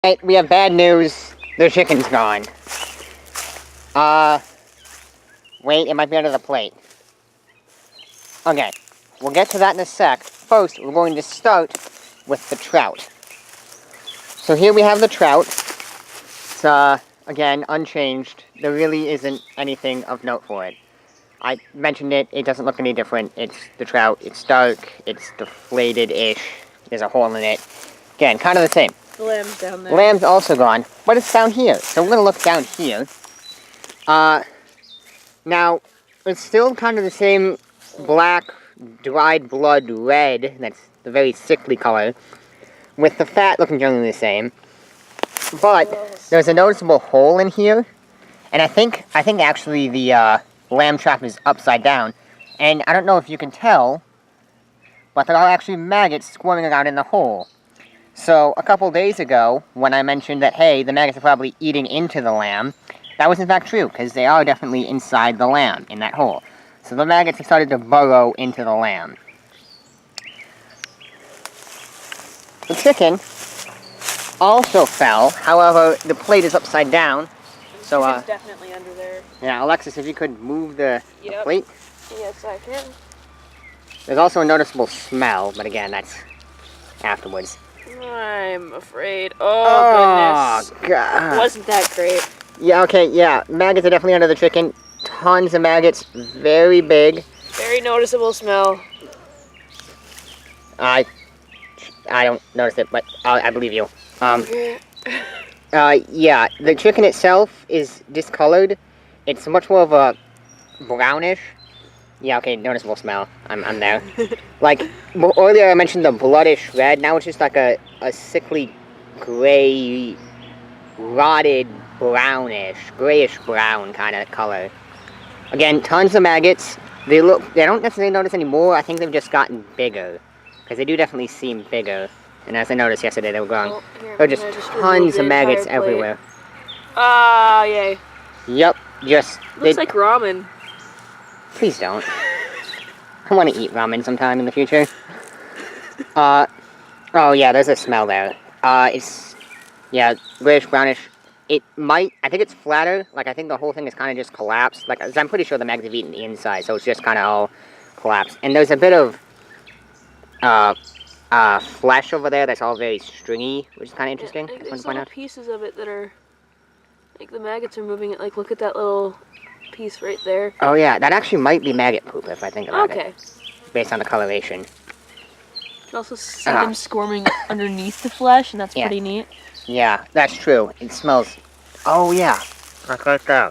Hey, we have bad news. The chicken's gone. Wait, it might be under the plate. Okay, we'll get to that in a sec. First, we're going to start with the trout. So here we have the trout. It's, again, unchanged. There really isn't anything of note for it. I mentioned it, it doesn't look any different. It's the trout, it's dark, it's deflated-ish, there's a hole in it. Again, kind of the same. The lamb's down there. Lamb's also gone, but it's down here. So we're gonna look down here. Now, it's still kind of the same black, dried blood red, that's the very sickly color, with the fat looking generally the same. But there's a noticeable hole in here, and I think actually the lamb trap is upside down. And I don't know if you can tell, but there are actually maggots squirming around in the hole. So, a couple days ago, when I mentioned that, hey, the maggots are probably eating into the lamb, that was in fact true, because they are definitely inside the lamb, in that hole. So the maggots have started to burrow into the lamb. The chicken also fell, however, the plate is upside down. So, it's definitely under there. Yeah, Alexis, if you could move the plate. Yes, I can. There's also a noticeable smell, but again, that's afterwards. I'm afraid. Oh, goodness. God. Wasn't that great? Yeah, okay, yeah. Maggots are definitely under the chicken. Tons of maggots. Very big. Very noticeable smell. I don't notice it, but I believe you. Yeah, the chicken itself is discolored. It's much more of a brownish. Yeah, okay, noticeable smell. I'm there. Like, earlier I mentioned the bloodish red. Now it's just like a sickly gray, rotted brownish, grayish brown kind of color. Again, tons of maggots. They don't necessarily notice anymore. I think they've just gotten bigger. Because they do definitely seem bigger. And as I noticed yesterday, they were growing. Oh, there are just tons of maggots everywhere. Ah, yay. Yep, just... Looks like ramen. Please don't. I want to eat ramen sometime in the future. Oh yeah, there's a smell there. It's, yeah, grayish, brownish. It might, I think it's flatter. Like, I think the whole thing is kind of just collapsed. Like, I'm pretty sure the maggots have eaten the inside, so it's just kind of all collapsed. And there's a bit of, flesh over there that's all very stringy, which is kind of interesting. Yeah, there's little pieces of it that are, like, the maggots are moving it. Like, look at that little piece right there. Oh yeah, that actually might be maggot poop if I think about it. Okay. Based on the coloration. You can also see them squirming underneath the flesh, and that's pretty neat. Yeah, that's true. It smells... Oh yeah, that's right there.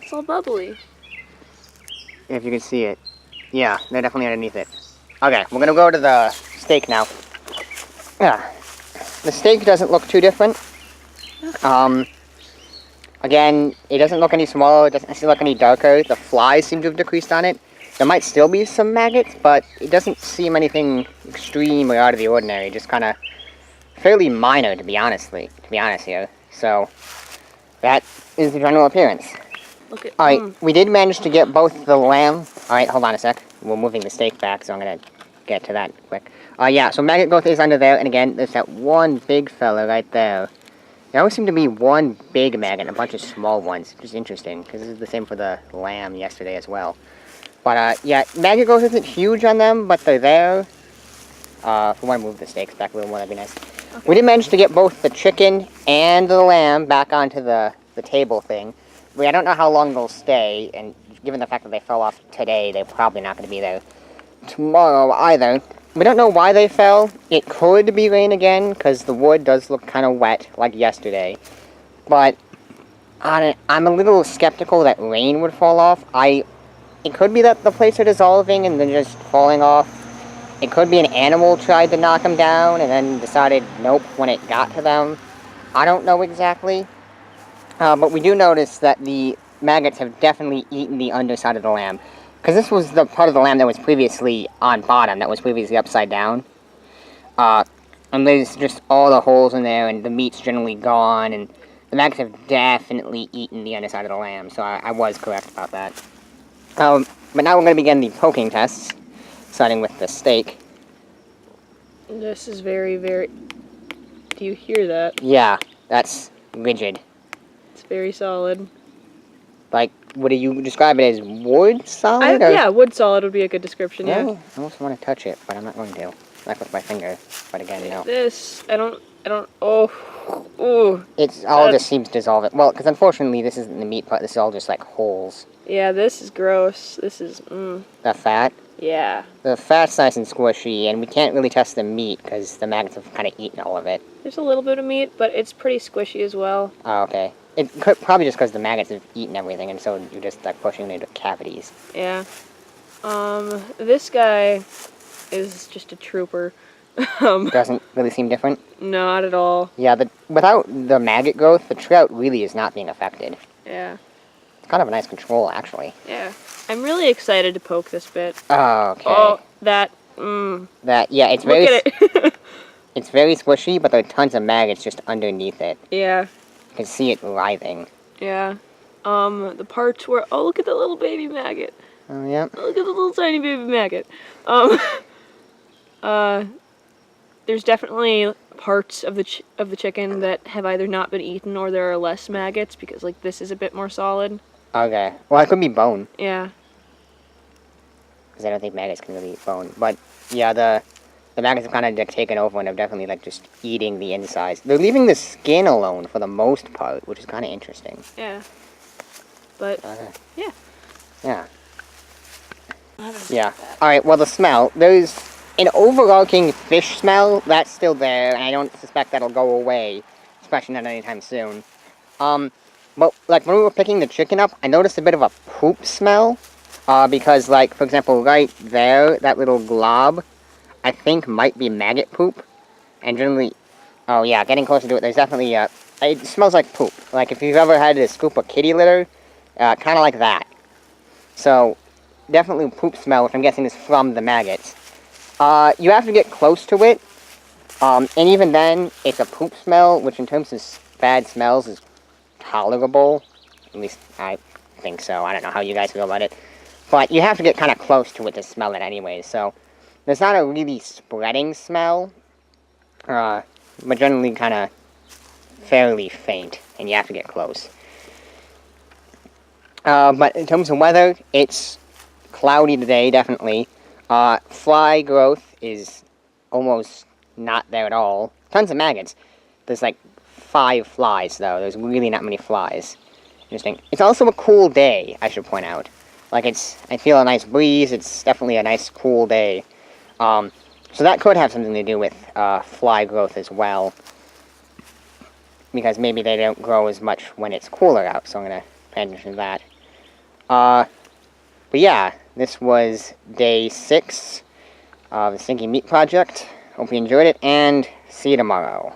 It's all bubbly. If you can see it. Yeah, they're definitely underneath it. Okay, we're gonna go to the steak now. Yeah, the steak doesn't look too different. Again, it doesn't look any smaller, it doesn't look any darker. The flies seem to have decreased on it. There might still be some maggots, but it doesn't seem anything extreme or out of the ordinary. Just kind of fairly minor, to be honest here. So, that is the general appearance. Okay. Alright, we did manage to get both the lamb. Alright, hold on a sec. We're moving the steak back, so I'm going to get to that quick. Yeah, so maggot growth is under there, and again, there's that one big fella right there. There always seem to be one big maggot and a bunch of small ones, which is interesting, because this is the same for the lamb yesterday as well. But, yeah, maggot growth isn't huge on them, but they're there. If we want to move the steaks back a little more, that'd be nice. Okay. We did manage to get both the chicken and the lamb back onto the table thing. I don't know how long they'll stay, and given the fact that they fell off today, they're probably not going to be there tomorrow either. We don't know why they fell. It could be rain again, because the wood does look kind of wet, like yesterday. But I'm a little skeptical that rain would fall off. It could be that the plates are dissolving and then just falling off. It could be an animal tried to knock them down and then decided nope when it got to them. I don't know exactly. But we do notice that the maggots have definitely eaten the underside of the lamb. Because this was the part of the lamb that was previously on bottom, that was previously upside down. And there's just all the holes in there, and the meat's generally gone, and the maggots have definitely eaten the underside of the lamb, so I was correct about that. But now we're going to begin the poking tests, starting with the steak. This is very, very Do you hear that? Yeah, that's rigid. It's very solid. Like, would you describe it as wood solid? Or? Yeah, wood solid would be a good description, yeah. I almost want to touch it, but I'm not going to. Like with my finger. But again, no. This, I don't, oh, ooh. It's all just seems dissolvent. Well, because unfortunately this isn't the meat part, this is all just like holes. Yeah, this is gross. This is, The fat? Yeah. The fat's nice and squishy, and we can't really test the meat because the maggots have kind of eaten all of it. There's a little bit of meat, but it's pretty squishy as well. Oh, okay. It could, probably just because the maggots have eaten everything, and so you're just like pushing it into cavities. Yeah. This guy is just a trooper. Doesn't really seem different? Not at all. Yeah, without the maggot growth, the trout really is not being affected. Yeah. It's kind of a nice control, actually. Yeah. I'm really excited to poke this bit. Oh, okay. Oh, that, yeah, it's Look very... at it. It's very squishy, but there are tons of maggots just underneath it. Yeah. You can see it writhing. Yeah. The parts where... Oh, look at the little baby maggot. Oh, yeah. Look at the little tiny baby maggot. There's definitely parts of the chicken that have either not been eaten or there are less maggots because, like, this is a bit more solid. Okay. Well, it could be bone. Yeah. Because I don't think maggots can really eat bone. But, yeah, the maggots have kind of like, taken over and are definitely, like, just eating the insides. They're leaving the skin alone for the most part, which is kind of interesting. Yeah. But, yeah. Yeah. Yeah. Alright, well, the smell. There's an overarching fish smell. That's still there, and I don't suspect that'll go away. Especially not anytime soon. But, like, when we were picking the chicken up, I noticed a bit of a poop smell. Because, like, for example, right there, that little glob, I think might be maggot poop. And generally, oh yeah, getting closer to it, there's definitely, it smells like poop. Like, if you've ever had to scoop a kitty litter, kind of like that. So, definitely poop smell, which I'm guessing is from the maggots. You have to get close to it, and even then, it's a poop smell, which in terms of bad smells is tolerable. At least, I think so. I don't know how you guys feel about it. But you have to get kind of close to it to smell it anyway, so there's not a really spreading smell, but generally kind of fairly faint, and you have to get close. But in terms of weather, it's cloudy today, definitely. Fly growth is almost not there at all. Tons of maggots. There's like 5 flies, though. There's really not many flies. Interesting. It's also a cool day, I should point out. Like, I feel a nice breeze. It's definitely a nice, cool day. So that could have something to do with fly growth as well. Because maybe they don't grow as much when it's cooler out, so I'm going to pay attention to that. But yeah, this was day 6 of the Stinky Meat Project. Hope you enjoyed it, and see you tomorrow.